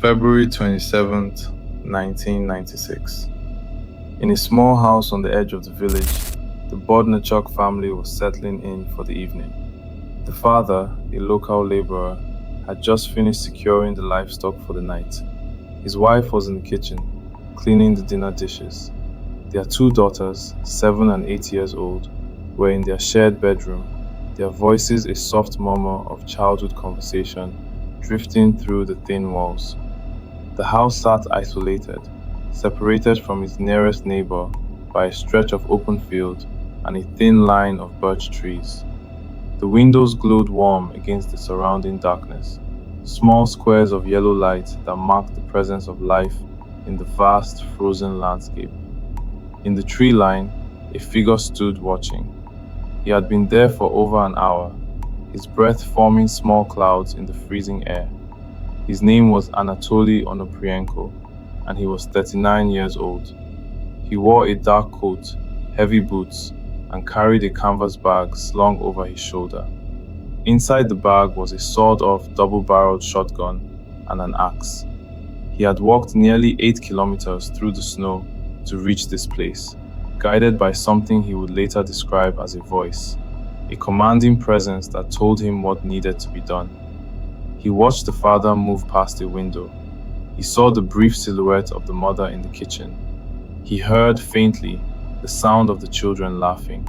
February 27th, 1996. In a small house on the edge of the village, the Bodnachuk family was settling in for the evening. The father, a local laborer, had just finished securing the livestock for the night. His wife was in the kitchen, cleaning the dinner dishes. Their two daughters, 7 and 8 years old, were in their shared bedroom, their voices a soft murmur of childhood conversation drifting through the thin walls. The house sat isolated, separated from its nearest neighbor by a stretch of open field and a thin line of birch trees. The windows glowed warm against the surrounding darkness, small squares of yellow light that marked the presence of life in the vast, frozen landscape. In the tree line, a figure stood watching. He had been there for over an hour, his breath forming small clouds in the freezing air. His name was Anatoly Onoprienko, and he was 39 years old. He wore a dark coat, heavy boots, and carried a canvas bag slung over his shoulder. Inside the bag was a sawed-off double-barreled shotgun and an axe. He had walked nearly 8 kilometers through the snow to reach this place, guided by something he would later describe as a voice, a commanding presence that told him what needed to be done. He watched the father move past a window. He saw the brief silhouette of the mother in the kitchen. He heard, faintly, the sound of the children laughing.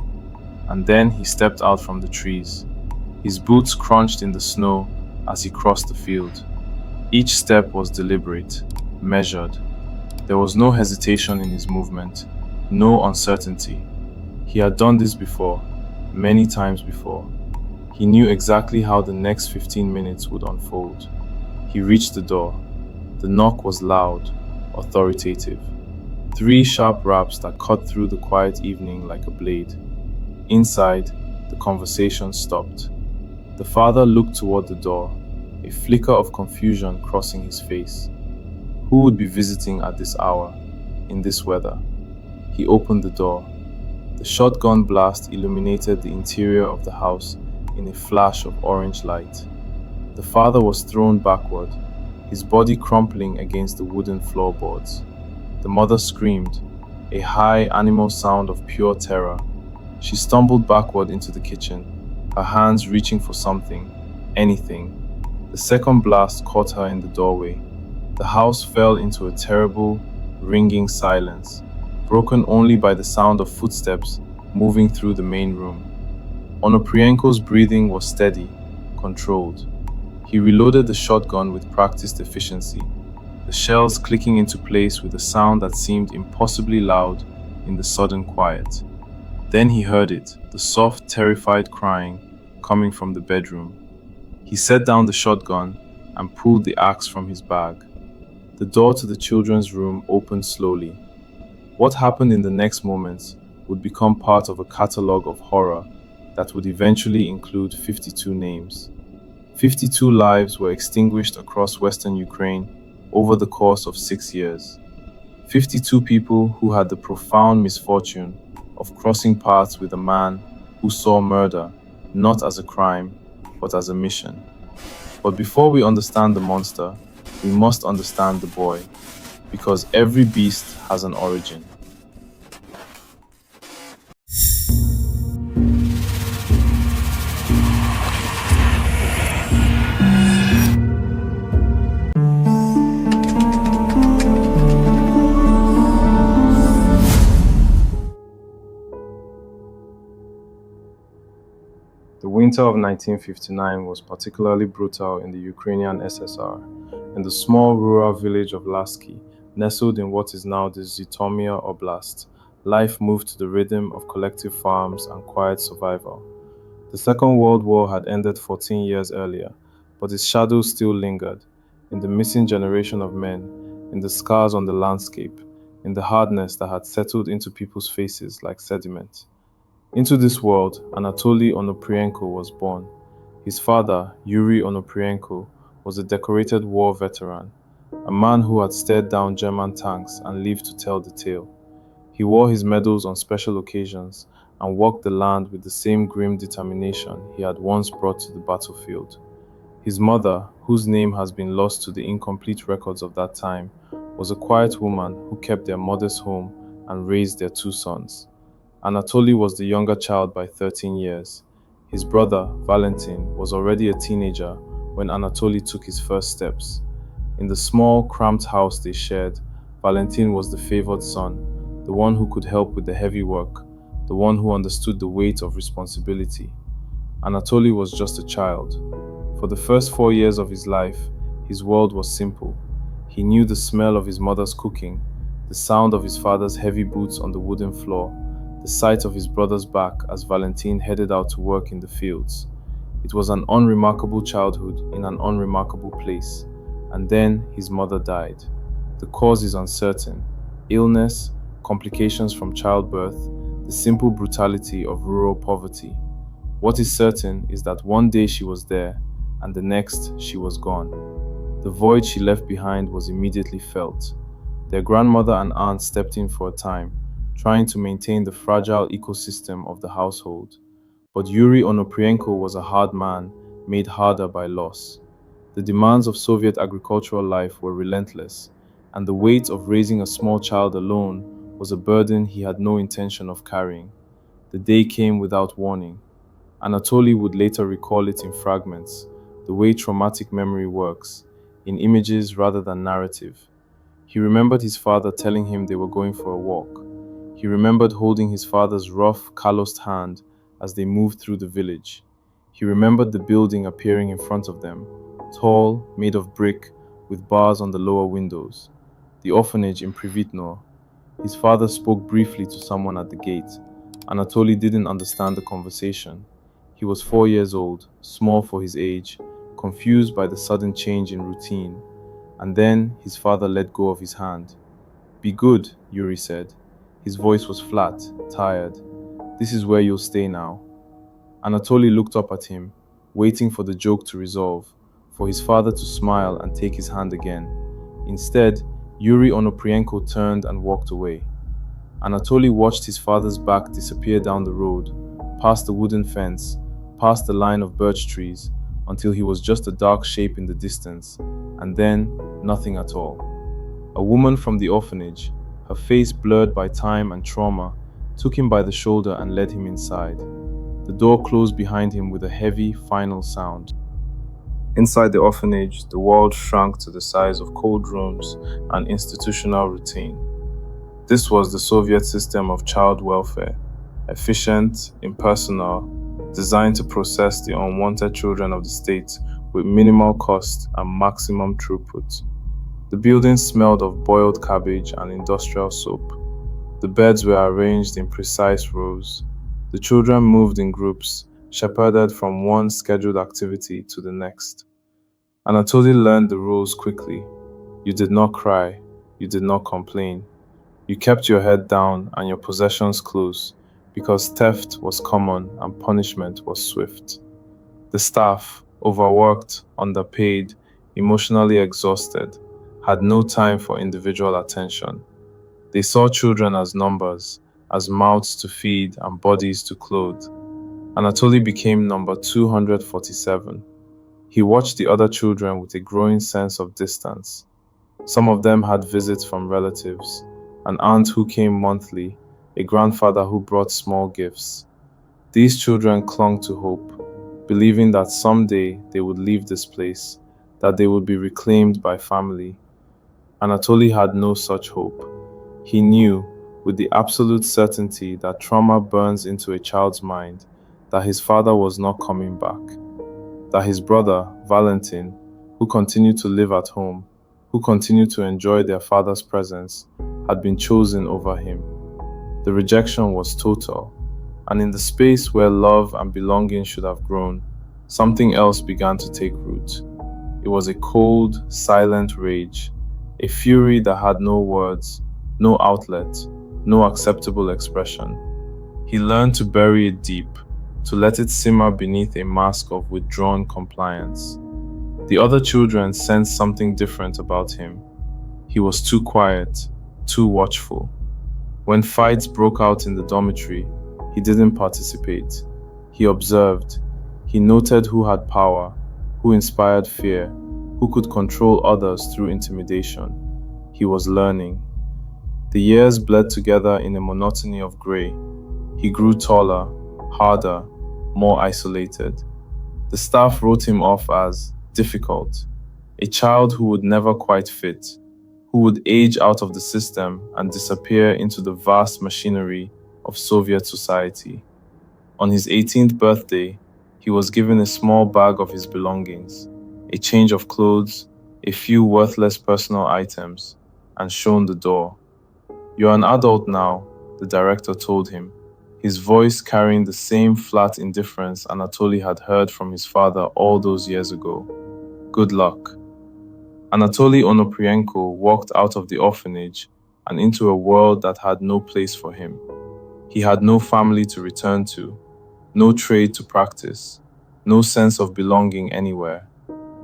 And then he stepped out from the trees. His boots crunched in the snow as he crossed the field. Each step was deliberate, measured. There was no hesitation in his movement, no uncertainty. He had done this before, many times before. He knew exactly how the next 15 minutes would unfold. He reached the door. The knock was loud, authoritative. 3 sharp raps that cut through the quiet evening like a blade. Inside, the conversation stopped. The father looked toward the door, a flicker of confusion crossing his face. Who would be visiting at this hour, in this weather? He opened the door. The shotgun blast illuminated the interior of the house in a flash of orange light. The father was thrown backward, his body crumpling against the wooden floorboards. The mother screamed, a high animal sound of pure terror. She stumbled backward into the kitchen, her hands reaching for something, anything. The second blast caught her in the doorway. The house fell into a terrible, ringing silence, broken only by the sound of footsteps moving through the main room. Onoprienko's breathing was steady, controlled. He reloaded the shotgun with practiced efficiency, the shells clicking into place with a sound that seemed impossibly loud in the sudden quiet. Then he heard it, the soft, terrified crying coming from the bedroom. He set down the shotgun and pulled the axe from his bag. The door to the children's room opened slowly. What happened in the next moments would become part of a catalogue of horror that would eventually include 52 names. 52 lives were extinguished across Western Ukraine over the course of 6 years. 52 people who had the profound misfortune of crossing paths with a man who saw murder not as a crime, but as a mission. But before we understand the monster, we must understand the boy, because every beast has an origin. The winter of 1959 was particularly brutal in the Ukrainian SSR. In the small rural village of Lasky, nestled in what is now the Zhytomyr Oblast, life moved to the rhythm of collective farms and quiet survival. The Second World War had ended 14 years earlier, but its shadows still lingered, in the missing generation of men, in the scars on the landscape, in the hardness that had settled into people's faces like sediment. Into this world, Anatoly Onoprienko was born. His father, Yuri Onoprienko, was a decorated war veteran, a man who had stared down German tanks and lived to tell the tale. He wore his medals on special occasions and walked the land with the same grim determination he had once brought to the battlefield. His mother, whose name has been lost to the incomplete records of that time, was a quiet woman who kept their modest home and raised their two sons. Anatoly was the younger child by 13 years. His brother, Valentin, was already a teenager when Anatoly took his first steps. In the small, cramped house they shared, Valentin was the favored son, the one who could help with the heavy work, the one who understood the weight of responsibility. Anatoly was just a child. For the first 4 years of his life, his world was simple. He knew the smell of his mother's cooking, the sound of his father's heavy boots on the wooden floor, the sight of his brother's back as Valentin headed out to work in the fields. It was an unremarkable childhood in an unremarkable place. And then his mother died. The cause is uncertain. Illness, complications from childbirth, the simple brutality of rural poverty. What is certain is that one day she was there, and the next she was gone. The void she left behind was immediately felt. Their grandmother and aunt stepped in for a time, trying to maintain the fragile ecosystem of the household. But Yuri Onoprienko was a hard man, made harder by loss. The demands of Soviet agricultural life were relentless, and the weight of raising a small child alone was a burden he had no intention of carrying. The day came without warning. Anatoly would later recall it in fragments, the way traumatic memory works, in images rather than narrative. He remembered his father telling him they were going for a walk. He remembered holding his father's rough, calloused hand as they moved through the village. He remembered the building appearing in front of them, tall, made of brick, with bars on the lower windows. The orphanage in Privitno. His father spoke briefly to someone at the gate. Anatoly didn't understand the conversation. He was 4 years old, small for his age, confused by the sudden change in routine. And then his father let go of his hand. "Be good," Yuri said. His voice was flat, tired. "This is where you'll stay now." Anatoly looked up at him, waiting for the joke to resolve, for his father to smile and take his hand again. Instead, Yuri Onoprienko turned and walked away. Anatoly watched his father's back disappear down the road, past the wooden fence, past the line of birch trees, until he was just a dark shape in the distance, and then nothing at all. A woman from the orphanage, her face blurred by time and trauma, took him by the shoulder and led him inside. The door closed behind him with a heavy, final sound. Inside the orphanage, the world shrank to the size of cold rooms and institutional routine. This was the Soviet system of child welfare, efficient, impersonal, designed to process the unwanted children of the state with minimal cost and maximum throughput. The building smelled of boiled cabbage and industrial soap. The beds were arranged in precise rows. The children moved in groups, shepherded from one scheduled activity to the next. Anatoly learned the rules quickly. You did not cry. You did not complain. You kept your head down and your possessions close, because theft was common and punishment was swift. The staff, overworked, underpaid, emotionally exhausted, had no time for individual attention. They saw children as numbers, as mouths to feed and bodies to clothe. Anatoly became number 247. He watched the other children with a growing sense of distance. Some of them had visits from relatives, an aunt who came monthly, a grandfather who brought small gifts. These children clung to hope, believing that someday they would leave this place, that they would be reclaimed by family. Anatoly had no such hope. He knew, with the absolute certainty that trauma burns into a child's mind, that his father was not coming back, that his brother, Valentin, who continued to live at home, who continued to enjoy their father's presence, had been chosen over him. The rejection was total, and in the space where love and belonging should have grown, something else began to take root. It was a cold, silent rage, a fury that had no words, no outlet, no acceptable expression. He learned to bury it deep, to let it simmer beneath a mask of withdrawn compliance. The other children sensed something different about him. He was too quiet, too watchful. When fights broke out in the dormitory, he didn't participate. He observed. He noted who had power, who inspired fear, who could control others through intimidation. He was learning. The years bled together in a monotony of gray. He grew taller, harder, more isolated. The staff wrote him off as difficult, a child who would never quite fit, who would age out of the system and disappear into the vast machinery of Soviet society. On his 18th birthday, he was given a small bag of his belongings, a change of clothes, a few worthless personal items, and shown the door. "You're an adult now," the director told him, his voice carrying the same flat indifference Anatoly had heard from his father all those years ago. "Good luck." Anatoly Onoprienko walked out of the orphanage and into a world that had no place for him. He had no family to return to, no trade to practice, no sense of belonging anywhere.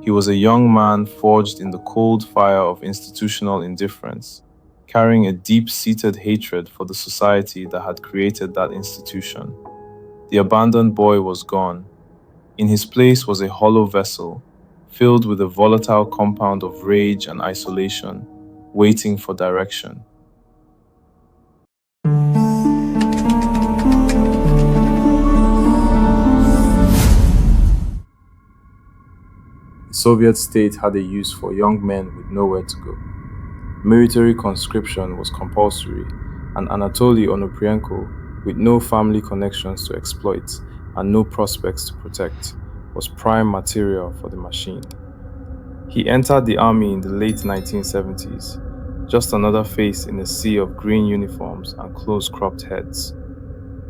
He was a young man forged in the cold fire of institutional indifference, carrying a deep-seated hatred for the society that had created that institution. The abandoned boy was gone. In his place was a hollow vessel, filled with a volatile compound of rage and isolation, waiting for direction. The Soviet state had a use for young men with nowhere to go. Military conscription was compulsory, and Anatoly Onoprienko, with no family connections to exploit and no prospects to protect, was prime material for the machine. He entered the army in the late 1970s, just another face in a sea of green uniforms and close-cropped heads.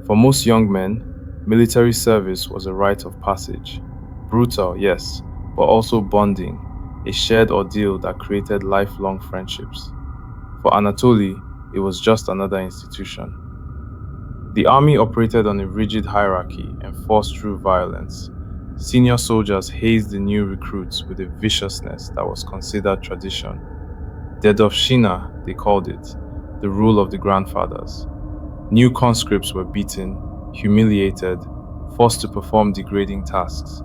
For most young men, military service was a rite of passage. Brutal, yes, but also bonding, a shared ordeal that created lifelong friendships. For Anatoly, it was just another institution. The army operated on a rigid hierarchy enforced through violence. Senior soldiers hazed the new recruits with a viciousness that was considered tradition. Dedovshchina, they called it, the rule of the grandfathers. New conscripts were beaten, humiliated, forced to perform degrading tasks.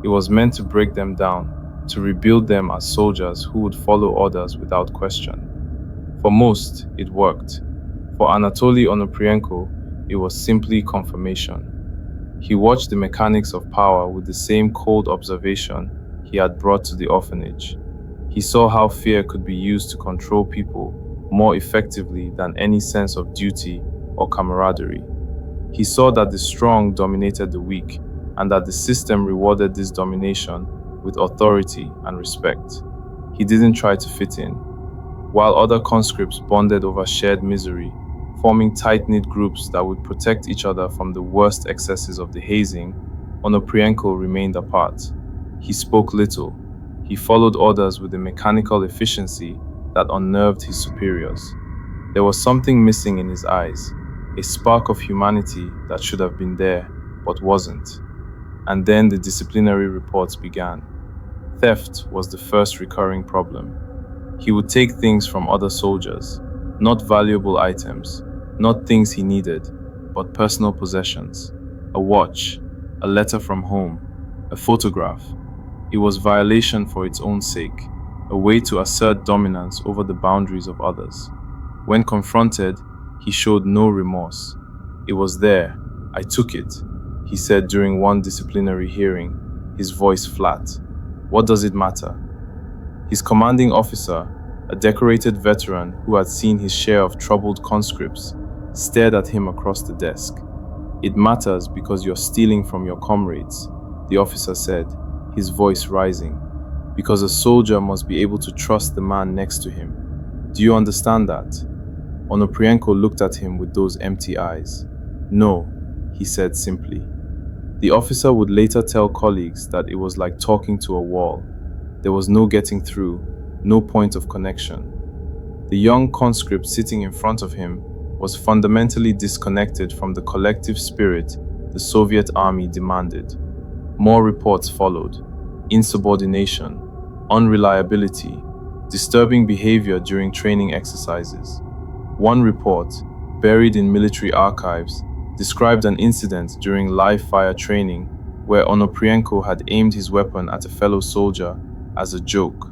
It was meant to break them down, to rebuild them as soldiers who would follow orders without question. For most, it worked. For Anatoly Onoprienko, it was simply confirmation. He watched the mechanics of power with the same cold observation he had brought to the orphanage. He saw how fear could be used to control people more effectively than any sense of duty or camaraderie. He saw that the strong dominated the weak, and that the system rewarded this domination with authority and respect. He didn't try to fit in. While other conscripts bonded over shared misery, forming tight-knit groups that would protect each other from the worst excesses of the hazing, Onoprienko remained apart. He spoke little. He followed orders with a mechanical efficiency that unnerved his superiors. There was something missing in his eyes, a spark of humanity that should have been there, but wasn't. And then the disciplinary reports began. Theft was the first recurring problem. He would take things from other soldiers, not valuable items, not things he needed, but personal possessions. A watch, a letter from home, a photograph. It was violation for its own sake, a way to assert dominance over the boundaries of others. When confronted, he showed no remorse. "It was there. I took it," he said during one disciplinary hearing, his voice flat. "What does it matter?" His commanding officer, a decorated veteran who had seen his share of troubled conscripts, stared at him across the desk. "It matters because you're stealing from your comrades," the officer said, his voice rising. "Because a soldier must be able to trust the man next to him. Do you understand that?" Onoprienko looked at him with those empty eyes. "No," he said simply. The officer would later tell colleagues that it was like talking to a wall. There was no getting through, no point of connection. The young conscript sitting in front of him was fundamentally disconnected from the collective spirit the Soviet army demanded. More reports followed: insubordination, unreliability, disturbing behavior during training exercises. One report, buried in military archives, described an incident during live fire training where Onoprienko had aimed his weapon at a fellow soldier as a joke.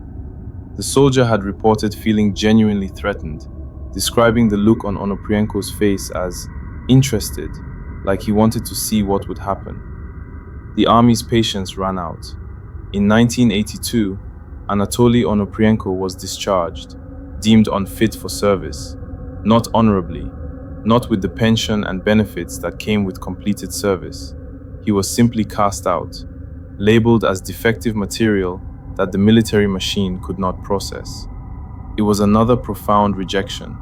The soldier had reported feeling genuinely threatened, describing the look on Onoprienko's face as interested, like he wanted to see what would happen. The army's patience ran out. In 1982, Anatoly Onoprienko was discharged, deemed unfit for service, not honorably, not with the pension and benefits that came with completed service. He was simply cast out, labeled as defective material that the military machine could not process. It was another profound rejection.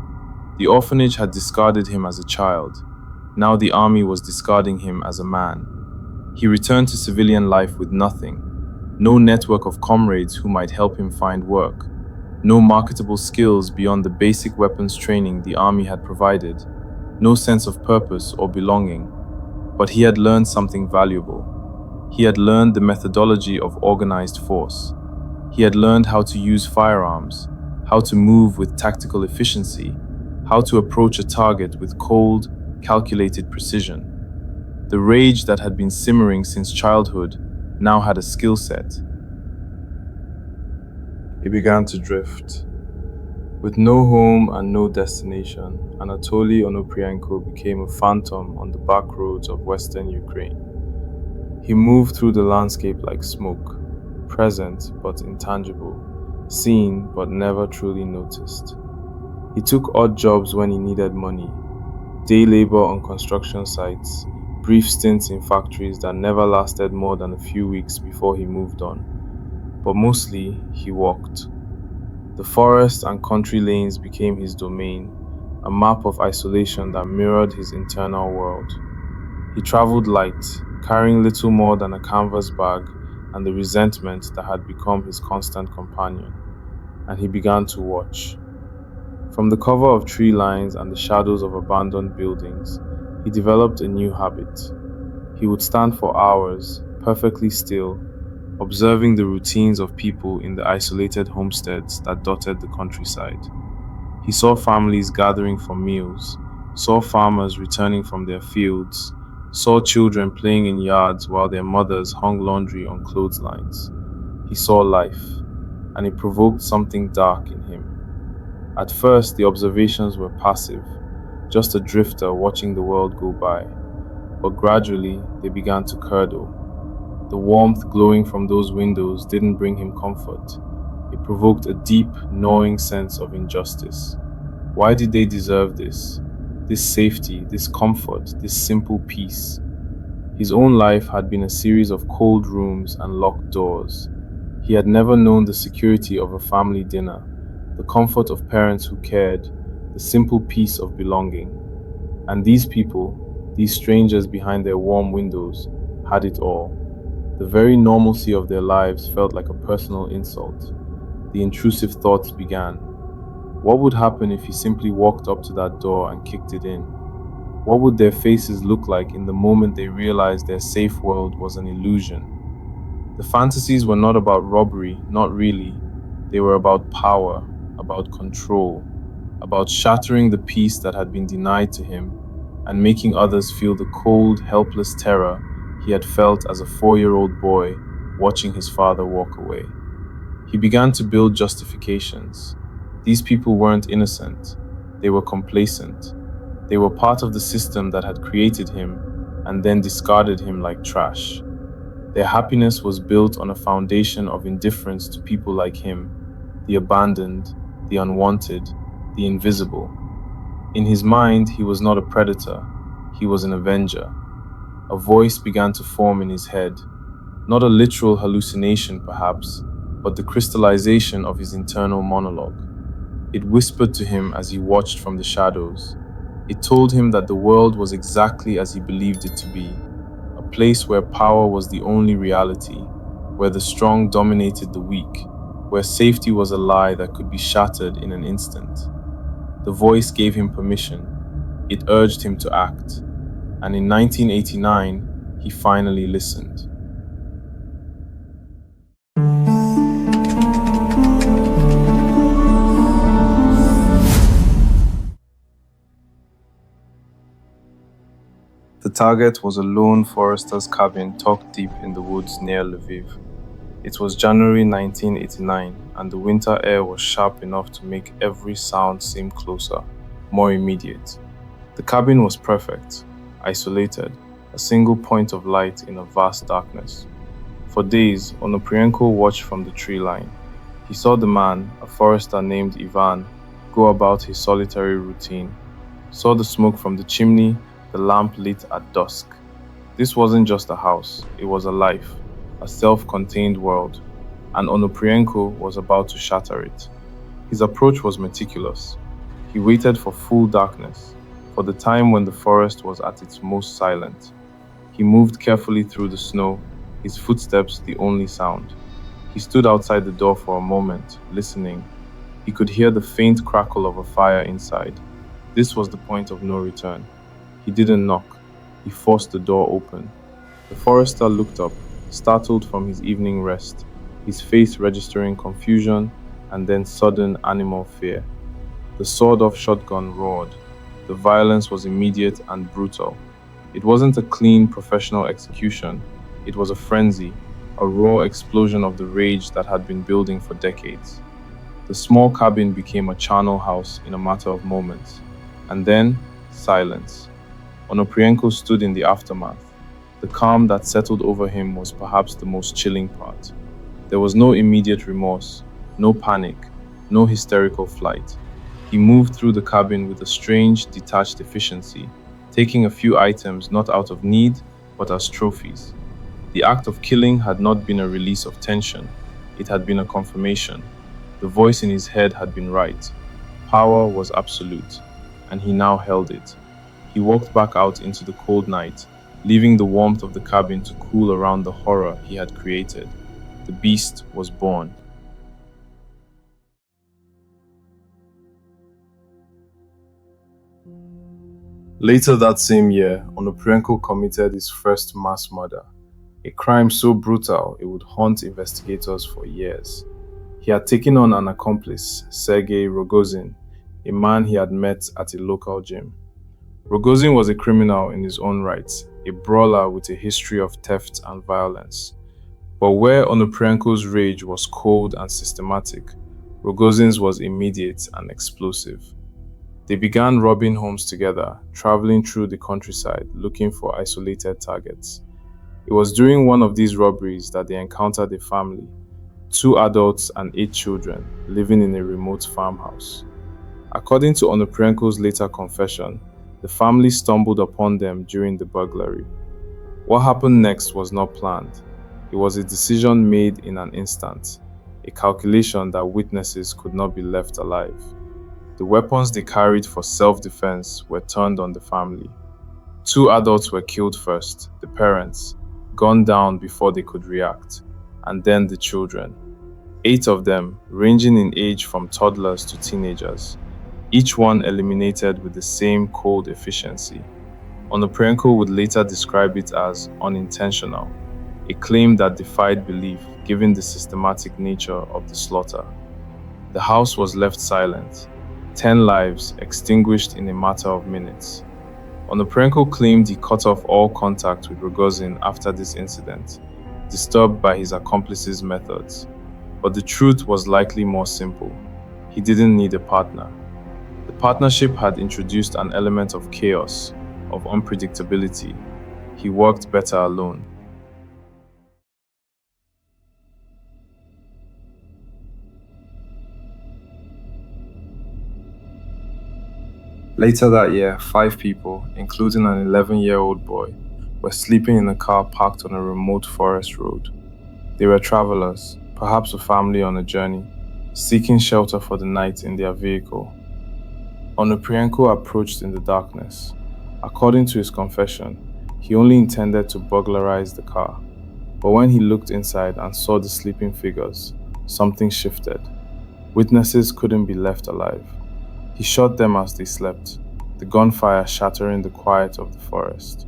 The orphanage had discarded him as a child. Now the army was discarding him as a man. He returned to civilian life with nothing. No network of comrades who might help him find work. No marketable skills beyond the basic weapons training the army had provided. No sense of purpose or belonging. But he had learned something valuable. He had learned the methodology of organized force. He had learned how to use firearms, how to move with tactical efficiency, how to approach a target with cold, calculated precision. The rage that had been simmering since childhood now had a skill set. He began to drift. With no home and no destination, Anatoly Onoprienko became a phantom on the back roads of western Ukraine. He moved through the landscape like smoke, present but intangible, seen but never truly noticed. He took odd jobs when he needed money, day labor on construction sites, brief stints in factories that never lasted more than a few weeks before he moved on. But mostly, he walked. The forest and country lanes became his domain, a map of isolation that mirrored his internal world. He traveled light, carrying little more than a canvas bag and the resentment that had become his constant companion. And he began to watch. From the cover of tree lines and the shadows of abandoned buildings, he developed a new habit. He would stand for hours, perfectly still, observing the routines of people in the isolated homesteads that dotted the countryside. He saw families gathering for meals, saw farmers returning from their fields, saw children playing in yards while their mothers hung laundry on clotheslines. He saw life, and it provoked something dark in him. At first, the observations were passive, just a drifter watching the world go by. But gradually, they began to curdle. The warmth glowing from those windows didn't bring him comfort. It provoked a deep, gnawing sense of injustice. Why did they deserve this? This safety, this comfort, this simple peace? His own life had been a series of cold rooms and locked doors. He had never known the security of a family dinner, the comfort of parents who cared, the simple peace of belonging. And these people, these strangers behind their warm windows, had it all. The very normalcy of their lives felt like a personal insult. The intrusive thoughts began. What would happen if he simply walked up to that door and kicked it in? What would their faces look like in the moment they realized their safe world was an illusion? The fantasies were not about robbery, not really. They were about power, about control, about shattering the peace that had been denied to him and making others feel the cold, helpless terror he had felt as a 4-year-old boy watching his father walk away. He began to build justifications. These people weren't innocent. They were complacent. They were part of the system that had created him and then discarded him like trash. Their happiness was built on a foundation of indifference to people like him, the abandoned, the unwanted, the invisible. In his mind, he was not a predator. He was an avenger. A voice began to form in his head, not a literal hallucination perhaps, but the crystallization of his internal monologue. It whispered to him as he watched from the shadows. It told him that the world was exactly as he believed it to be, a place where power was the only reality, where the strong dominated the weak, where safety was a lie that could be shattered in an instant. The voice gave him permission. It urged him to act. And in 1989, he finally listened. The target was a lone forester's cabin tucked deep in the woods near Lviv. It was January 1989, and the winter air was sharp enough to make every sound seem closer, more immediate. The cabin was perfect, isolated, a single point of light in a vast darkness. For days, Onoprienko watched from the tree line. He saw the man, a forester named Ivan, go about his solitary routine, saw the smoke from the chimney, the lamp lit at dusk. This wasn't just a house, it was a life, a self-contained world, and Onoprienko was about to shatter it. His approach was meticulous. He waited for full darkness, for the time when the forest was at its most silent. He moved carefully through the snow, his footsteps the only sound. He stood outside the door for a moment, listening. He could hear the faint crackle of a fire inside. This was the point of no return. He didn't knock. He forced the door open. The forester looked up, startled from his evening rest, his face registering confusion and then sudden animal fear. The sawed-off shotgun roared. The violence was immediate and brutal. It wasn't a clean, professional execution. It was a frenzy, a raw explosion of the rage that had been building for decades. The small cabin became a charnel house in a matter of moments. And then, silence. Onoprienko stood in the aftermath. The calm that settled over him was perhaps the most chilling part. There was no immediate remorse, no panic, no hysterical flight. He moved through the cabin with a strange, detached efficiency, taking a few items not out of need, but as trophies. The act of killing had not been a release of tension. It had been a confirmation. The voice in his head had been right. Power was absolute, and he now held it. He walked back out into the cold night, leaving the warmth of the cabin to cool around the horror he had created. The beast was born. Later that same year, Onoprienko committed his first mass murder, a crime so brutal it would haunt investigators for years. He had taken on an accomplice, Sergei Rogozin, a man he had met at a local gym. Rogozin was a criminal in his own right, a brawler with a history of theft and violence. But where Onoprienko's rage was cold and systematic, Rogozin's was immediate and explosive. They began robbing homes together, traveling through the countryside looking for isolated targets. It was during one of these robberies that they encountered a family, 2 adults and 8 children, living in a remote farmhouse. According to Onoprienko's later confession, the family stumbled upon them during the burglary. What happened next was not planned. It was a decision made in an instant, a calculation that witnesses could not be left alive. The weapons they carried for self-defense were turned on the family. 2 adults were killed first, the parents, gunned down before they could react, and then the children. 8 of them, ranging in age from toddlers to teenagers, each one eliminated with the same cold efficiency. Onoprienko would later describe it as unintentional, a claim that defied belief given the systematic nature of the slaughter. The house was left silent, 10 lives extinguished in a matter of minutes. Onoprienko claimed he cut off all contact with Rogozin after this incident, disturbed by his accomplice's methods. But the truth was likely more simple. He didn't need a partner. The partnership had introduced an element of chaos, of unpredictability. He worked better alone. Later that year, 5 people, including an 11-year-old boy, were sleeping in a car parked on a remote forest road. They were travelers, perhaps a family on a journey, seeking shelter for the night in their vehicle. Onoprienko approached in the darkness. According to his confession, he only intended to burglarize the car. But when he looked inside and saw the sleeping figures, something shifted. Witnesses couldn't be left alive. He shot them as they slept, the gunfire shattering the quiet of the forest.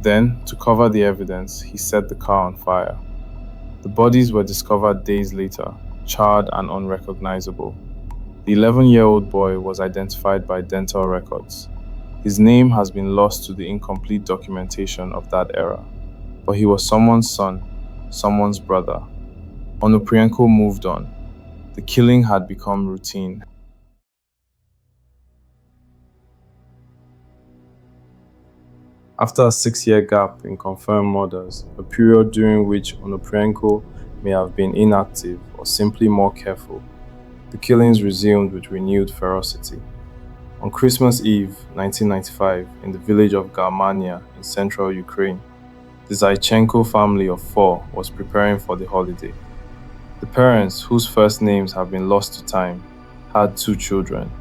Then, to cover the evidence, he set the car on fire. The bodies were discovered days later, charred and unrecognizable. The 11-year-old boy was identified by dental records. His name has been lost to the incomplete documentation of that era, but he was someone's son, someone's brother. Onoprienko moved on. The killing had become routine. After a 6-year gap in confirmed murders, a period during which Onoprienko may have been inactive or simply more careful, the killings resumed with renewed ferocity. On Christmas Eve 1995, in the village of Galmania in central Ukraine, the Zaichenko family of 4 was preparing for the holiday. The parents, whose first names have been lost to time, had 2 children.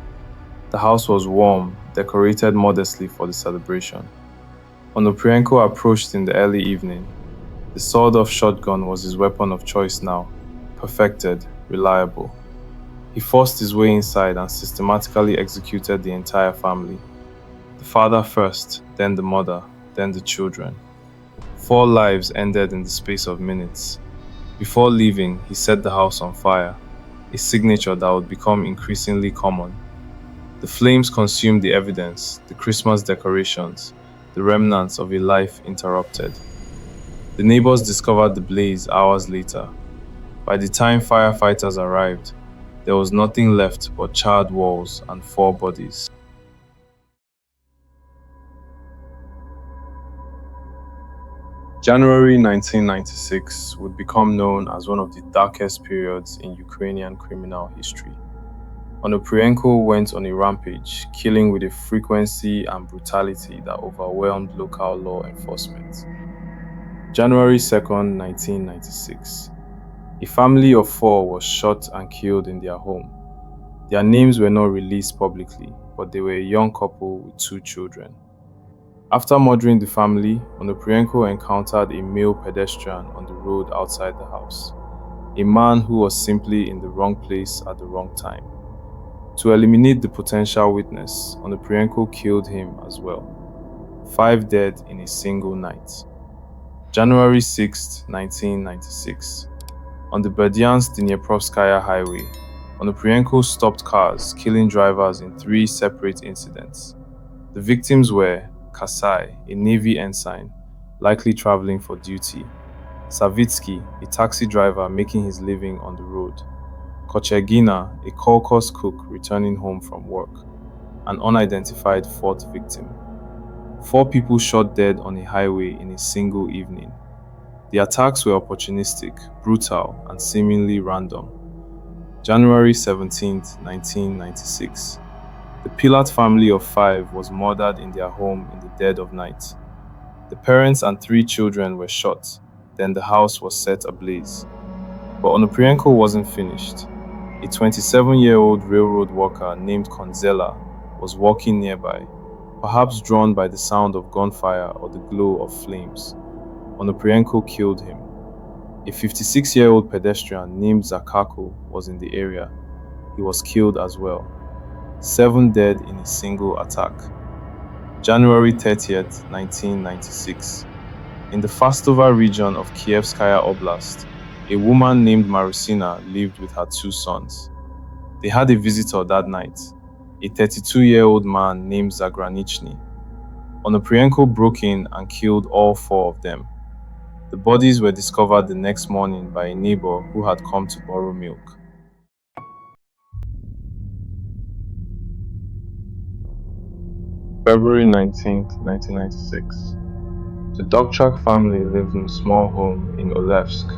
The house was warm, decorated modestly for the celebration. Onoprienko approached in the early evening. The sawed-off shotgun was his weapon of choice now, perfected, reliable. He forced his way inside and systematically executed the entire family. The father first, then the mother, then the children. 4 lives ended in the space of minutes. Before leaving, he set the house on fire, a signature that would become increasingly common. The flames consumed the evidence, the Christmas decorations, the remnants of a life interrupted. The neighbors discovered the blaze hours later. By the time firefighters arrived, there was nothing left but charred walls and 4 bodies. January 1996 would become known as one of the darkest periods in Ukrainian criminal history. Onoprienko went on a rampage, killing with a frequency and brutality that overwhelmed local law enforcement. January 2nd, 1996. A family of 4 was shot and killed in their home. Their names were not released publicly, but they were a young couple with 2 children. After murdering the family, Onoprienko encountered a male pedestrian on the road outside the house, a man who was simply in the wrong place at the wrong time. To eliminate the potential witness, Onoprienko killed him as well. 5 dead in a single night. January 6, 1996. On the Berdyansk-Dniprovskaya highway, Onoprienko stopped cars, killing drivers in 3 separate incidents. The victims were Kasai, a Navy ensign, likely traveling for duty; Savitsky, a taxi driver making his living on the road; Kochegina, a Kolkos cook returning home from work; an unidentified 4th victim. 4 people shot dead on a highway in a single evening. The attacks were opportunistic, brutal, and seemingly random. January 17, 1996. The Pilat family of 5 was murdered in their home in the dead of night. The parents and 3 children were shot, then the house was set ablaze. But Onoprienko wasn't finished. A 27-year-old railroad worker named Konzela was walking nearby, perhaps drawn by the sound of gunfire or the glow of flames. Onoprienko killed him. A 56-year-old pedestrian named Zakako was in the area. He was killed as well. 7 dead in a single attack. January 30th, 1996. In the Fastovo region of Kievskaya Oblast, a woman named Marusina lived with her 2 sons. They had a visitor that night, a 32-year-old man named Zagranichny. Onoprienko broke in and killed all 4 of them. The bodies were discovered the next morning by a neighbor who had come to borrow milk. February 19th, 1996. The Dokchak family lived in a small home in Olevsk,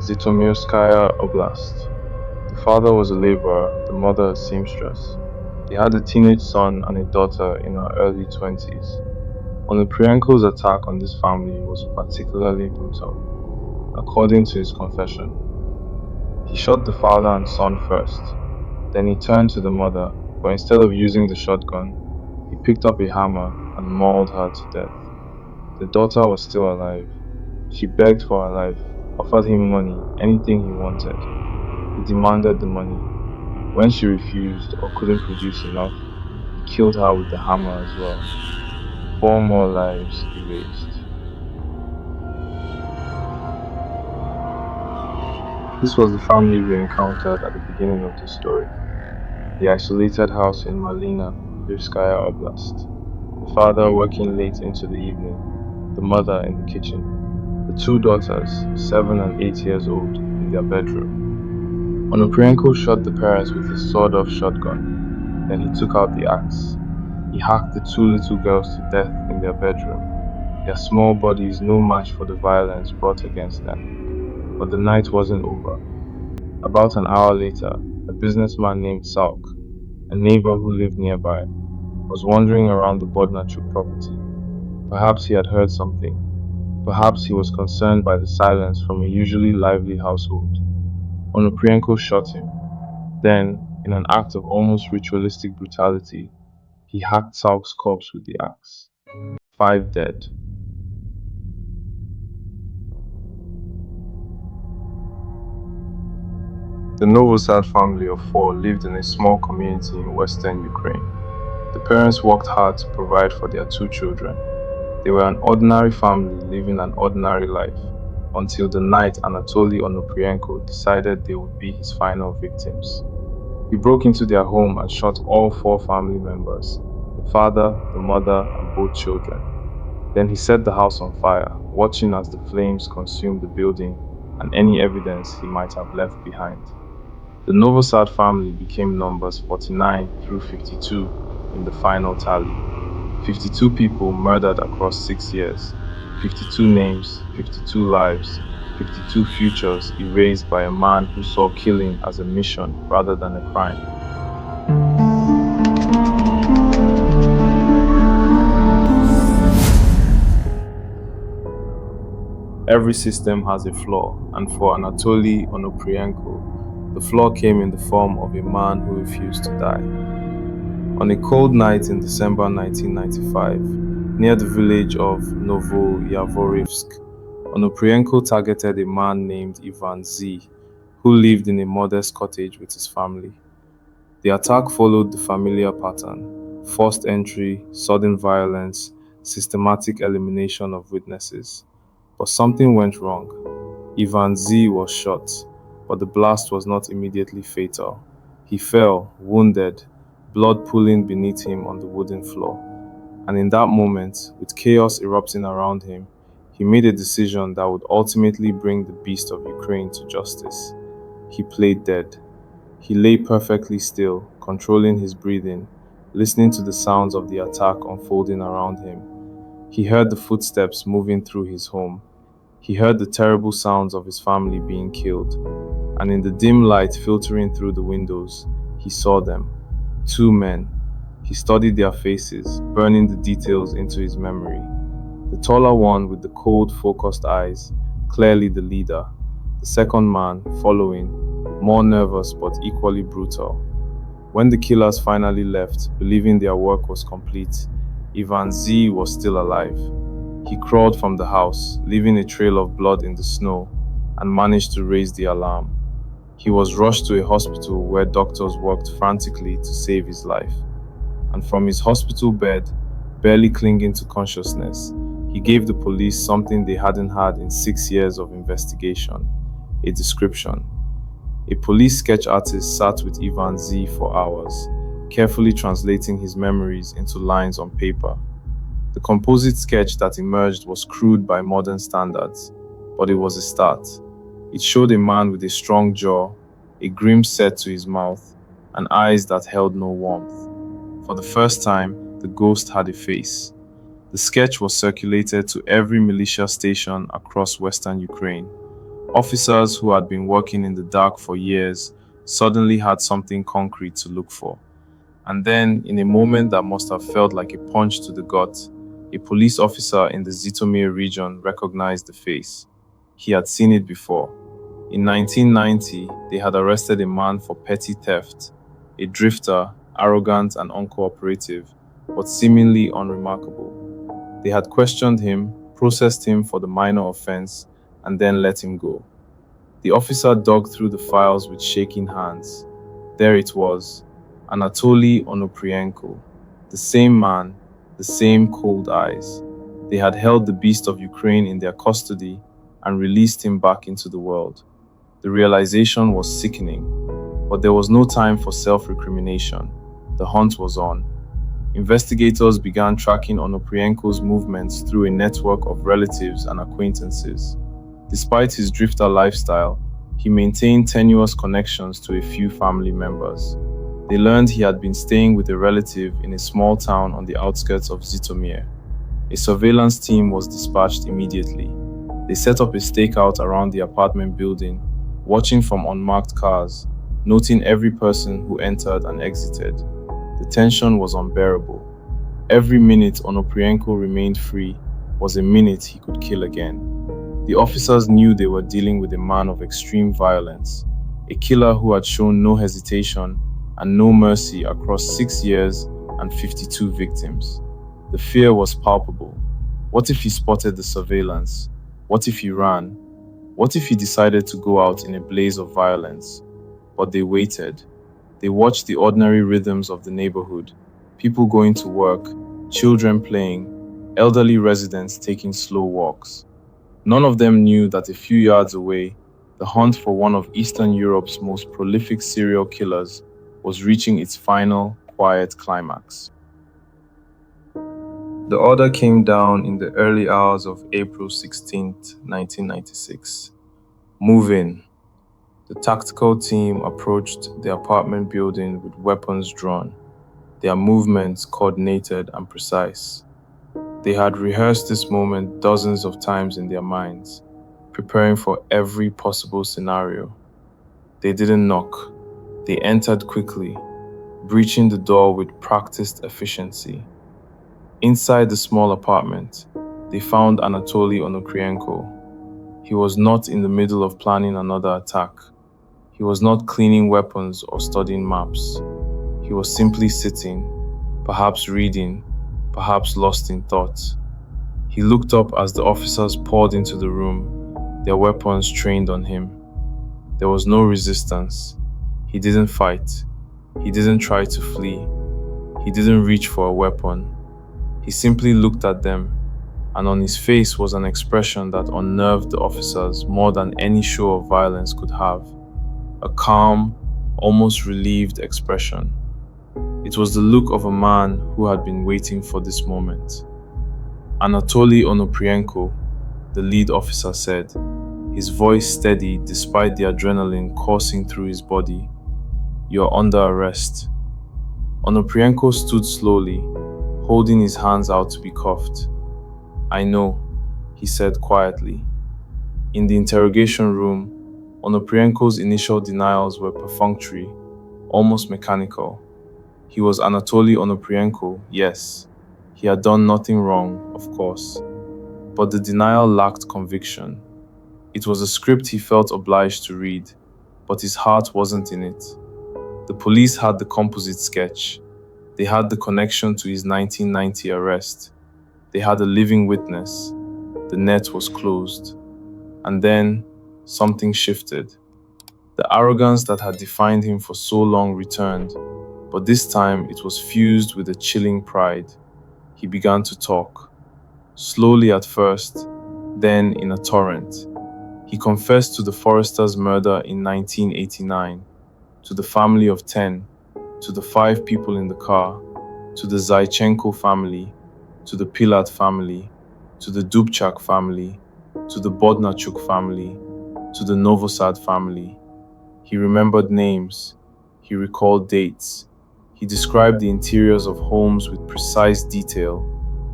Zhytomyrskaya Oblast. The father was a laborer, the mother a seamstress. They had a teenage son and a daughter in her early 20s. Onoprienko's attack on this family was particularly brutal. According to his confession, he shot the father and son first. Then he turned to the mother, but instead of using the shotgun, he picked up a hammer and mauled her to death. The daughter was still alive. She begged for her life, offered him money, anything he wanted. He demanded the money. When she refused or couldn't produce enough, he killed her with the hammer as well. 4 more lives erased. This was the family we encountered at the beginning of this story. The isolated house in Malina, Tverskaya Oblast. the father working late into the evening, the mother in the kitchen, the two daughters, 7 and 8 years old, in their bedroom. Onoprienko shot the parents with his sawed-off shotgun. Then he took out the axe. He hacked the two little girls to death in their bedroom, their small bodies no match for the violence brought against them. But the night wasn't over. About an hour later, a businessman named Salk, a neighbor who lived nearby, was wandering around the Bodnachuk property. Perhaps he had heard something. Perhaps he was concerned by the silence from a usually lively household. Onoprienko shot him. Then, in an act of almost ritualistic brutality, he hacked Salk's corpse with the axe. 5 dead. The Novosad family of 4 lived in a small community in western Ukraine. The parents worked hard to provide for their 2 children. They were an ordinary family living an ordinary life until the night Anatoly Onoprienko decided they would be his final victims. He broke into their home and shot all 4 family members, the father, the mother, and both children. Then he set the house on fire, watching as the flames consumed the building and any evidence he might have left behind. The Novosad family became numbers 49 through 52 in the final tally. 52 people murdered across 6 years, 52 names, 52 lives, 52 futures erased by a man who saw killing as a mission rather than a crime. Every system has a flaw, and for Anatoly Onoprienko, the flaw came in the form of a man who refused to die. On a cold night in December 1995, near the village of Novoyavorivsk, Onoprienko targeted a man named Ivan Z, who lived in a modest cottage with his family. The attack followed the familiar pattern: forced entry, sudden violence, systematic elimination of witnesses. But something went wrong. Ivan Z was shot, but the blast was not immediately fatal. He fell, wounded, blood pooling beneath him on the wooden floor. And in that moment, with chaos erupting around him, he made a decision that would ultimately bring the beast of Ukraine to justice. He played dead. He lay perfectly still, controlling his breathing, listening to the sounds of the attack unfolding around him. He heard the footsteps moving through his home. He heard the terrible sounds of his family being killed, and in the dim light filtering through the windows, he saw them. 2 men. He studied their faces, burning the details into his memory. The taller one with the cold, focused eyes, clearly the leader. The second man, following, more nervous but equally brutal. When the killers finally left, believing their work was complete, Ivan Z was still alive. He crawled from the house, leaving a trail of blood in the snow, and managed to raise the alarm. He was rushed to a hospital where doctors worked frantically to save his life. And from his hospital bed, barely clinging to consciousness, he gave the police something they hadn't had in 6 years of investigation: a description. A police sketch artist sat with Ivan Z for hours, carefully translating his memories into lines on paper. The composite sketch that emerged was crude by modern standards, but it was a start. It showed a man with a strong jaw, a grim set to his mouth, and eyes that held no warmth. For the first time, the ghost had a face. The sketch was circulated to every militia station across western Ukraine. Officers who had been working in the dark for years suddenly had something concrete to look for. And then, in a moment that must have felt like a punch to the gut, a police officer in the Zhytomyr region recognized the face. He had seen it before. In 1990, they had arrested a man for petty theft, a drifter, arrogant and uncooperative, but seemingly unremarkable. They had questioned him, processed him for the minor offense, and then let him go. The officer dug through the files with shaking hands. There it was, Anatoly Onoprienko, the same man, the same cold eyes. They had held the beast of Ukraine in their custody and released him back into the world. The realization was sickening, but there was no time for self-recrimination. The hunt was on. investigators began tracking Onoprienko's movements through a network of relatives and acquaintances. Despite his drifter lifestyle, he maintained tenuous connections to a few family members. They learned he had been staying with a relative in a small town on the outskirts of Zhytomyr. A surveillance team was dispatched immediately. They set up a stakeout around the apartment building, watching from unmarked cars, noting every person who entered and exited. The tension was unbearable. Every minute Onoprienko remained free was a minute he could kill again. The officers knew they were dealing with a man of extreme violence, a killer who had shown no hesitation and no mercy across 6 years and 52 victims. The fear was palpable. What if he spotted the surveillance? What if he ran? What if he decided to go out in a blaze of violence? But they waited. They watched the ordinary rhythms of the neighborhood, people going to work, children playing, elderly residents taking slow walks. None of them knew that a few yards away, the hunt for one of Eastern Europe's most prolific serial killers was reaching its final, quiet climax. The order came down in the early hours of April 16, 1996. Move in. The tactical team approached the apartment building with weapons drawn, their movements coordinated and precise. They had rehearsed this moment dozens of times in their minds, preparing for every possible scenario. They didn't knock. They entered quickly, breaching the door with practiced efficiency. Inside the small apartment, they found Anatoly Onoprienko. He was not in the middle of planning another attack. He was not cleaning weapons or studying maps. He was simply sitting, perhaps reading, perhaps lost in thought. He looked up as the officers poured into the room, their weapons trained on him. There was no resistance. He didn't fight. He didn't try to flee. He didn't reach for a weapon. He simply looked at them, and on his face was an expression that unnerved the officers more than any show of violence could have. A calm, almost relieved expression. It was the look of a man who had been waiting for this moment. Anatoly Onoprienko, the lead officer said, his voice steady despite the adrenaline coursing through his body. "You're under arrest." Onoprienko stood slowly, holding his hands out to be cuffed. "I know," he said quietly. In the interrogation room, Onoprienko's initial denials were perfunctory, almost mechanical. He was Anatoly Onoprienko, yes. He had done nothing wrong, of course. But the denial lacked conviction. It was a script he felt obliged to read, but his heart wasn't in it. The police had the composite sketch. They had the connection to his 1990 arrest. They had a living witness. The net was closed. And then, something shifted. The arrogance that had defined him for so long returned, but this time it was fused with a chilling pride. He began to talk. Slowly at first, then in a torrent. He confessed to the Forrester's murder in 1989, to the family of 10, to the 5 people in the car, to the Zaichenko family, to the Pilat family, to the Dubchak family, to the Bodnachuk family, to the Novosad family. He remembered names. He recalled dates. He described the interiors of homes with precise detail,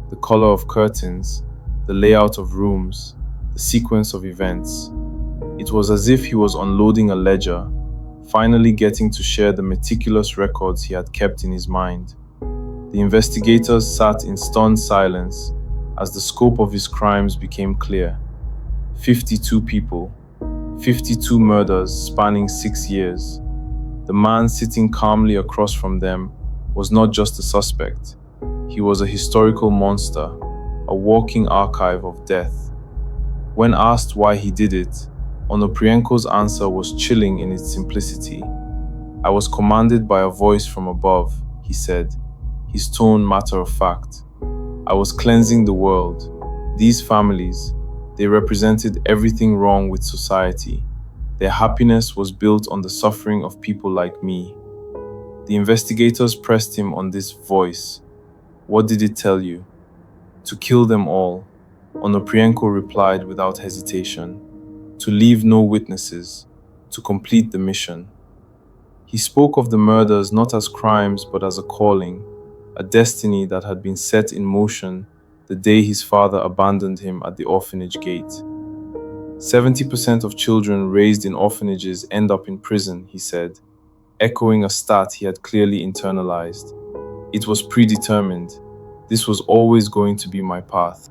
the color of curtains, the layout of rooms, the sequence of events. It was as if he was unloading a ledger, finally getting to share the meticulous records he had kept in his mind. The investigators sat in stunned silence as the scope of his crimes became clear. 52 people, 52 murders spanning 6 years. The man sitting calmly across from them was not just a suspect. He was a historical monster, a walking archive of death. When asked why he did it, Onoprienko's answer was chilling in its simplicity. "I was commanded by a voice from above," he said, his tone matter of fact. "I was cleansing the world. These families, they represented everything wrong with society. Their happiness was built on the suffering of people like me." The investigators pressed him on this voice. What did it tell you? To kill them all, Onoprienko replied without hesitation. To leave no witnesses, to complete the mission. He spoke of the murders not as crimes but as a calling, a destiny that had been set in motion the day his father abandoned him at the orphanage gate. 70% of children raised in orphanages end up in prison, he said, echoing a stat he had clearly internalized. It was predetermined. This was always going to be my path.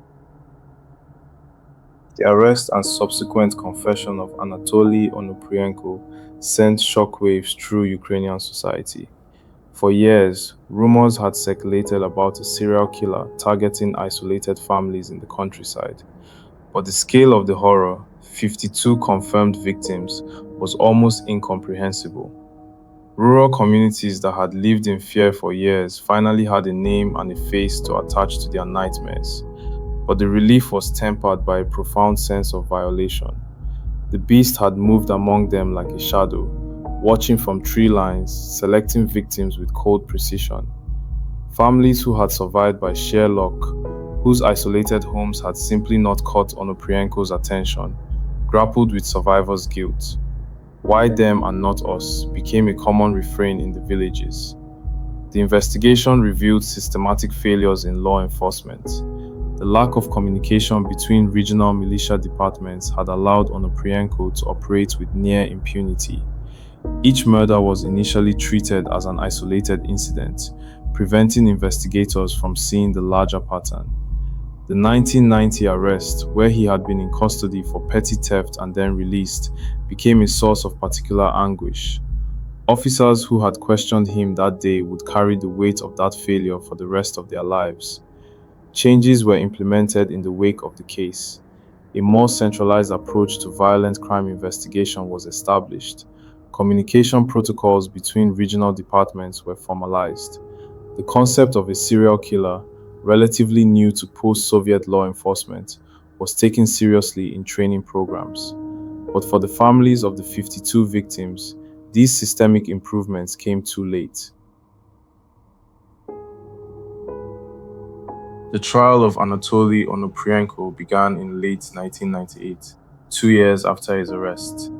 The arrest and subsequent confession of Anatoly Onoprienko sent shockwaves through Ukrainian society. For years, rumors had circulated about a serial killer targeting isolated families in the countryside. But the scale of the horror, 52 confirmed victims, was almost incomprehensible. Rural communities that had lived in fear for years finally had a name and a face to attach to their nightmares. But the relief was tempered by a profound sense of violation. The beast had moved among them like a shadow, watching from tree lines, selecting victims with cold precision. Families who had survived by sheer luck, whose isolated homes had simply not caught Onoprienko's attention, grappled with survivor's guilt. Why them and not us became a common refrain in the villages. The investigation revealed systematic failures in law enforcement. The lack of communication between regional militia departments had allowed Onoprienko to operate with near impunity. Each murder was initially treated as an isolated incident, preventing investigators from seeing the larger pattern. The 1990 arrest, where he had been in custody for petty theft and then released, became a source of particular anguish. Officers who had questioned him that day would carry the weight of that failure for the rest of their lives. Changes were implemented in the wake of the case. A more centralized approach to violent crime investigation was established. Communication protocols between regional departments were formalized. The concept of a serial killer, relatively new to post-Soviet law enforcement, was taken seriously in training programs. But for the families of the 52 victims, these systemic improvements came too late. The trial of Anatoly Onoprienko began in late 1998, 2 years after his arrest.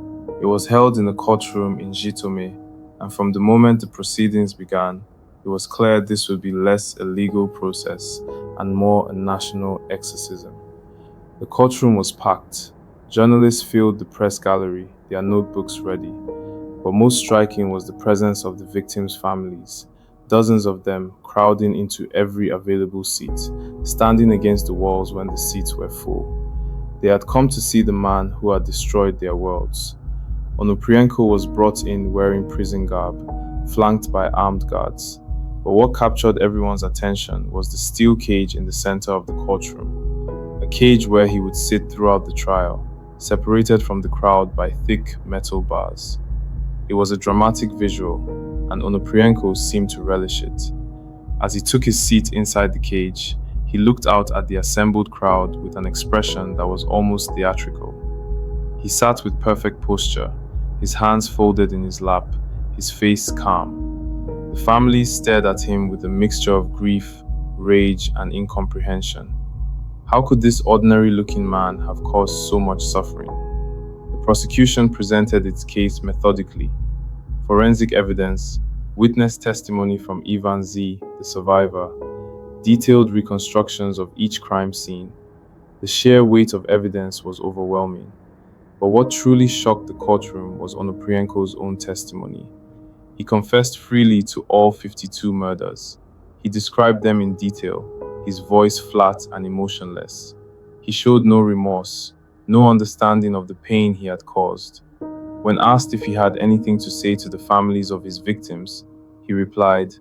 It was held in a courtroom in Zhytomyr, and from the moment the proceedings began, it was clear this would be less a legal process and more a national exorcism. The courtroom was packed. Journalists filled the press gallery, their notebooks ready. But most striking was the presence of the victims' families, dozens of them crowding into every available seat, standing against the walls when the seats were full. They had come to see the man who had destroyed their worlds. Onoprienko was brought in wearing prison garb, flanked by armed guards. But what captured everyone's attention was the steel cage in the center of the courtroom, a cage where he would sit throughout the trial, separated from the crowd by thick metal bars. It was a dramatic visual, and Onoprienko seemed to relish it. As he took his seat inside the cage, he looked out at the assembled crowd with an expression that was almost theatrical. He sat with perfect posture, his hands folded in his lap, his face calm. The family stared at him with a mixture of grief, rage, and incomprehension. How could this ordinary-looking man have caused so much suffering? The prosecution presented its case methodically. Forensic evidence, witness testimony from Ivan Z., the survivor, detailed reconstructions of each crime scene. The sheer weight of evidence was overwhelming. But what truly shocked the courtroom was Onoprienko's own testimony. He confessed freely to all 52 murders. He described them in detail, his voice flat and emotionless. He showed no remorse, no understanding of the pain he had caused. When asked if he had anything to say to the families of his victims, he replied,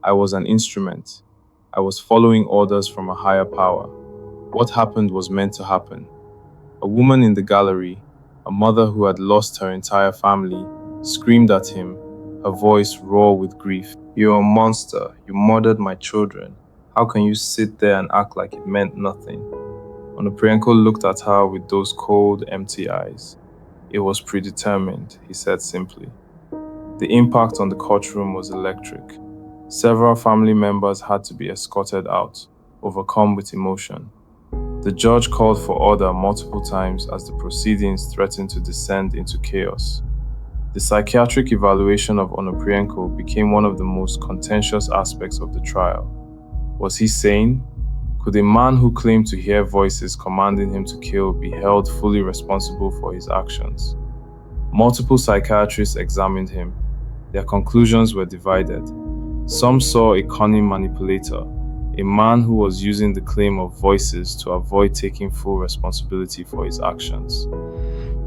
"I was an instrument. I was following orders from a higher power. What happened was meant to happen." A woman in the gallery, a mother who had lost her entire family, screamed at him, her voice raw with grief. "You're a monster. You murdered my children. How can you sit there and act like it meant nothing?" Onoprienko looked at her with those cold, empty eyes. "It was predetermined," he said simply. The impact on the courtroom was electric. Several family members had to be escorted out, overcome with emotion. The judge called for order multiple times as the proceedings threatened to descend into chaos. The psychiatric evaluation of Onoprienko became one of the most contentious aspects of the trial. Was he sane? Could a man who claimed to hear voices commanding him to kill be held fully responsible for his actions? Multiple psychiatrists examined him. Their conclusions were divided. Some saw a cunning manipulator, a man who was using the claim of voices to avoid taking full responsibility for his actions.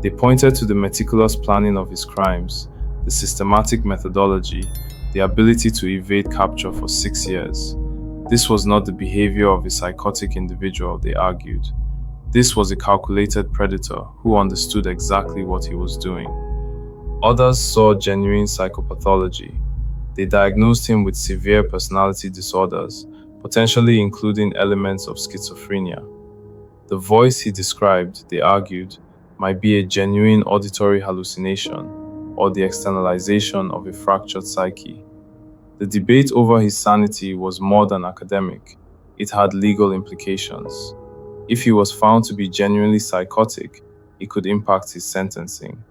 They pointed to the meticulous planning of his crimes, the systematic methodology, the ability to evade capture for 6 years. This was not the behavior of a psychotic individual, they argued. This was a calculated predator who understood exactly what he was doing. Others saw genuine psychopathology. They diagnosed him with severe personality disorders, potentially including elements of schizophrenia. The voice he described, they argued, might be a genuine auditory hallucination or the externalization of a fractured psyche. The debate over his sanity was more than academic. It had legal implications. If he was found to be genuinely psychotic, it could impact his sentencing.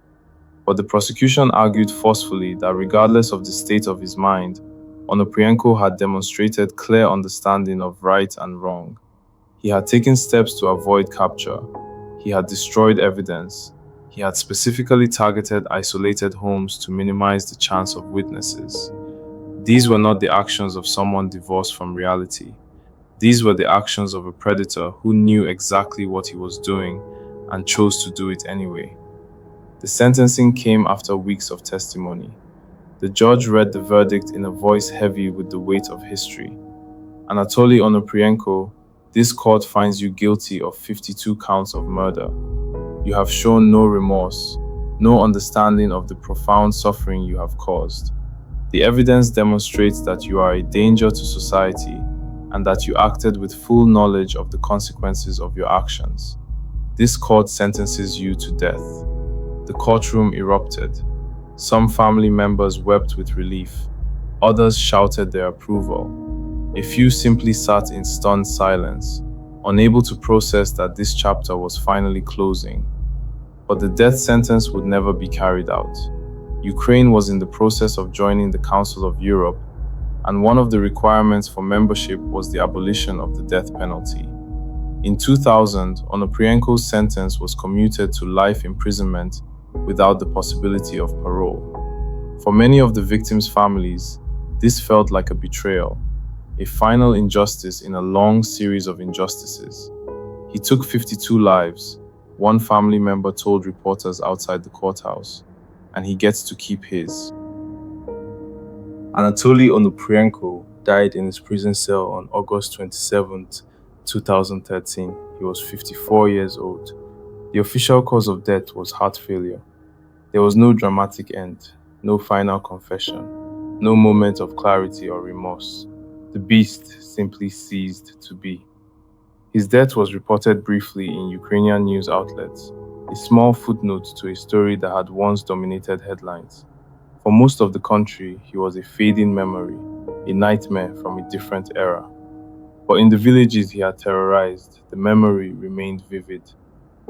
But the prosecution argued forcefully that regardless of the state of his mind, Onoprienko had demonstrated clear understanding of right and wrong. He had taken steps to avoid capture. He had destroyed evidence. He had specifically targeted isolated homes to minimize the chance of witnesses. These were not the actions of someone divorced from reality. These were the actions of a predator who knew exactly what he was doing and chose to do it anyway. The sentencing came after weeks of testimony. The judge read the verdict in a voice heavy with the weight of history. Anatoly Onoprienko, this court finds you guilty of 52 counts of murder. You have shown no remorse, no understanding of the profound suffering you have caused. The evidence demonstrates that you are a danger to society and that you acted with full knowledge of the consequences of your actions. This court sentences you to death. The courtroom erupted. Some family members wept with relief. Others shouted their approval. A few simply sat in stunned silence, unable to process that this chapter was finally closing. But the death sentence would never be carried out. Ukraine was in the process of joining the Council of Europe, and one of the requirements for membership was the abolition of the death penalty. In 2000, Onoprienko's sentence was commuted to life imprisonment without the possibility of parole. For many of the victims' families, this felt like a betrayal, a final injustice in a long series of injustices. He took 52 lives, one family member told reporters outside the courthouse, and he gets to keep his. Anatoly Onoprienko died in his prison cell on August 27, 2013. He was 54 years old. The official cause of death was heart failure. There was no dramatic end, no final confession, no moment of clarity or remorse. The beast simply ceased to be. His death was reported briefly in Ukrainian news outlets, a small footnote to a story that had once dominated headlines. For most of the country, he was a fading memory, a nightmare from a different era. But in the villages he had terrorized, the memory remained vivid.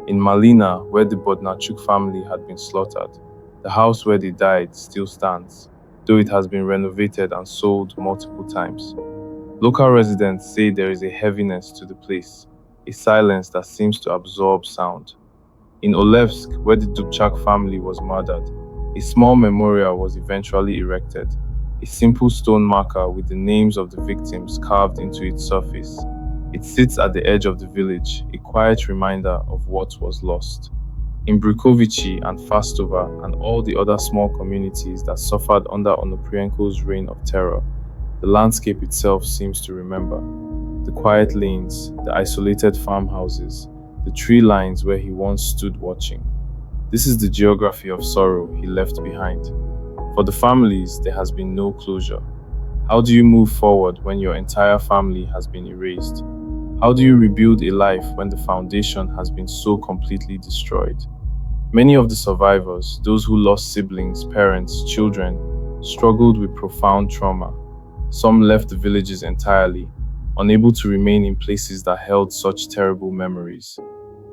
In Malina, where the Bodnarchuk family had been slaughtered, the house where they died still stands, though it has been renovated and sold multiple times. Local residents say there is a heaviness to the place, a silence that seems to absorb sound. In Olevsk, where the Dubchak family was murdered, a small memorial was eventually erected, a simple stone marker with the names of the victims carved into its surface. It sits at the edge of the village, a quiet reminder of what was lost. In Brukovichi and Fastova and all the other small communities that suffered under Onoprienko's reign of terror, the landscape itself seems to remember. The quiet lanes, the isolated farmhouses, the tree lines where he once stood watching. This is the geography of sorrow he left behind. For the families, there has been no closure. How do you move forward when your entire family has been erased? How do you rebuild a life when the foundation has been so completely destroyed? Many of the survivors, those who lost siblings, parents, children, struggled with profound trauma. Some left the villages entirely, unable to remain in places that held such terrible memories.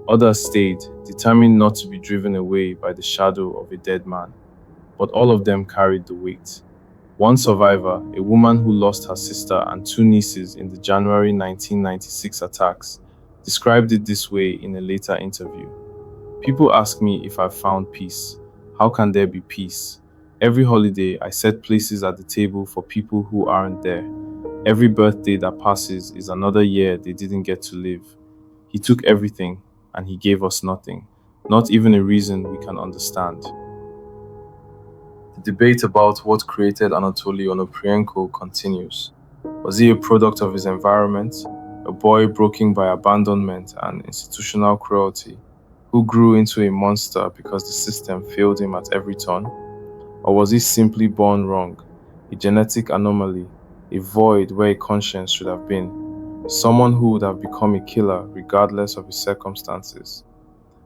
Others stayed, determined not to be driven away by the shadow of a dead man. But all of them carried the weight. One survivor, a woman who lost her sister and two nieces in the January 1996 attacks, described it this way in a later interview. People ask me if I've found peace. How can there be peace? Every holiday, I set places at the table for people who aren't there. Every birthday that passes is another year they didn't get to live. He took everything, and he gave us nothing, not even a reason we can understand. The debate about what created Anatoly Onoprienko continues. Was he a product of his environment, a boy broken by abandonment and institutional cruelty, who grew into a monster because the system failed him at every turn? Or was he simply born wrong, a genetic anomaly, a void where a conscience should have been, someone who would have become a killer regardless of his circumstances?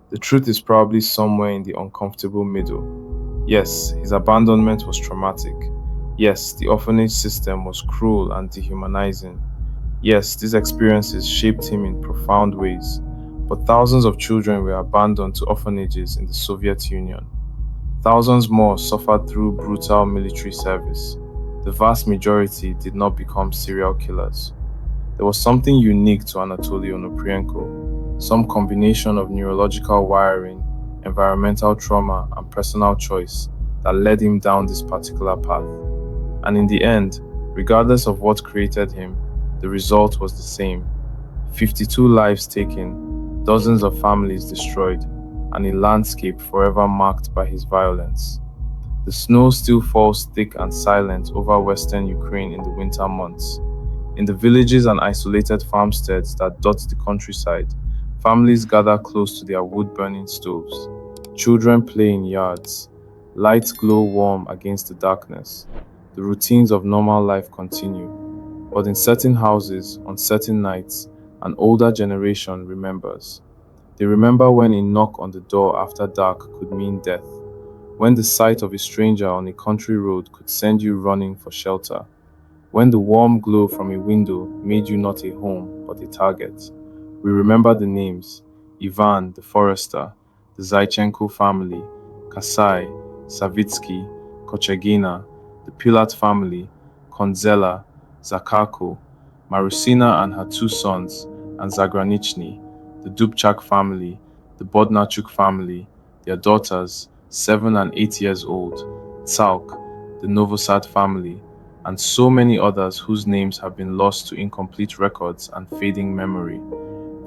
The truth is probably somewhere in the uncomfortable middle. Yes, his abandonment was traumatic. Yes, the orphanage system was cruel and dehumanizing. Yes, these experiences shaped him in profound ways. But thousands of children were abandoned to orphanages in the Soviet Union. Thousands more suffered through brutal military service. The vast majority did not become serial killers. There was something unique to Anatoly Onoprienko, some combination of neurological wiring, environmental trauma, and personal choice that led him down this particular path. And in the end, regardless of what created him, the result was the same. 52 lives taken, dozens of families destroyed, and a landscape forever marked by his violence. The snow still falls thick and silent over western Ukraine in the winter months. In the villages and isolated farmsteads that dot the countryside, families gather close to their wood-burning stoves. Children play in yards. Lights glow warm against the darkness. The routines of normal life continue. But in certain houses, on certain nights, an older generation remembers. They remember when a knock on the door after dark could mean death, when the sight of a stranger on a country road could send you running for shelter, when the warm glow from a window made you not a home, but a target. We remember the names: Ivan, the forester, the Zaichenko family, Kasai, Savitsky, Kochegina, the Pilat family, Konzela, Zakako, Marusina and her two sons, and Zagranichny, the Dubčak family, the Bodnarchuk family, their daughters, 7 and 8 years old, Tsauk, the Novosad family, and so many others whose names have been lost to incomplete records and fading memory.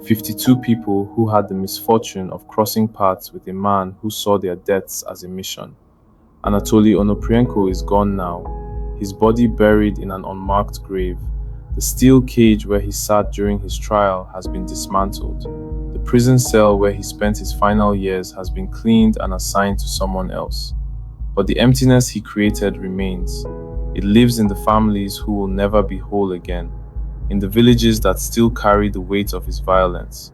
52 people who had the misfortune of crossing paths with a man who saw their deaths as a mission. Anatoly Onoprienko is gone now, his body buried in an unmarked grave. The steel cage where he sat during his trial has been dismantled. The prison cell where he spent his final years has been cleaned and assigned to someone else. But the emptiness he created remains. It lives in the families who will never be whole again, in the villages that still carry the weight of his violence,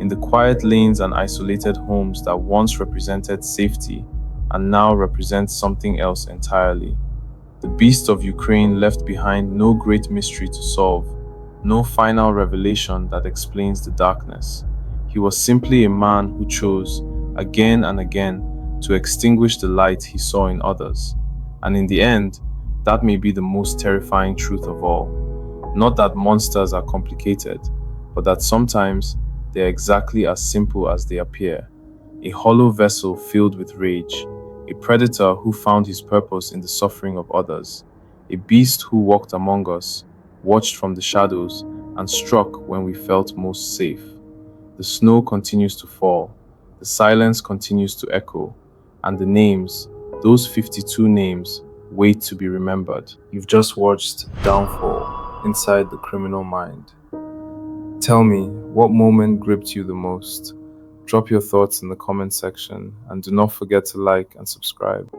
in the quiet lanes and isolated homes that once represented safety and now represent something else entirely. The beast of Ukraine left behind no great mystery to solve, no final revelation that explains the darkness. He was simply a man who chose, again and again, to extinguish the light he saw in others. And in the end, that may be the most terrifying truth of all. Not that monsters are complicated, but that sometimes they're exactly as simple as they appear. A hollow vessel filled with rage, a predator who found his purpose in the suffering of others, a beast who walked among us, watched from the shadows, and struck when we felt most safe. The snow continues to fall, the silence continues to echo, and the names, those 52 names, wait to be remembered. You've just watched Downfall, Inside the Criminal Mind. Tell me, what moment gripped you the most? Drop your thoughts in the comment section and do not forget to like and subscribe.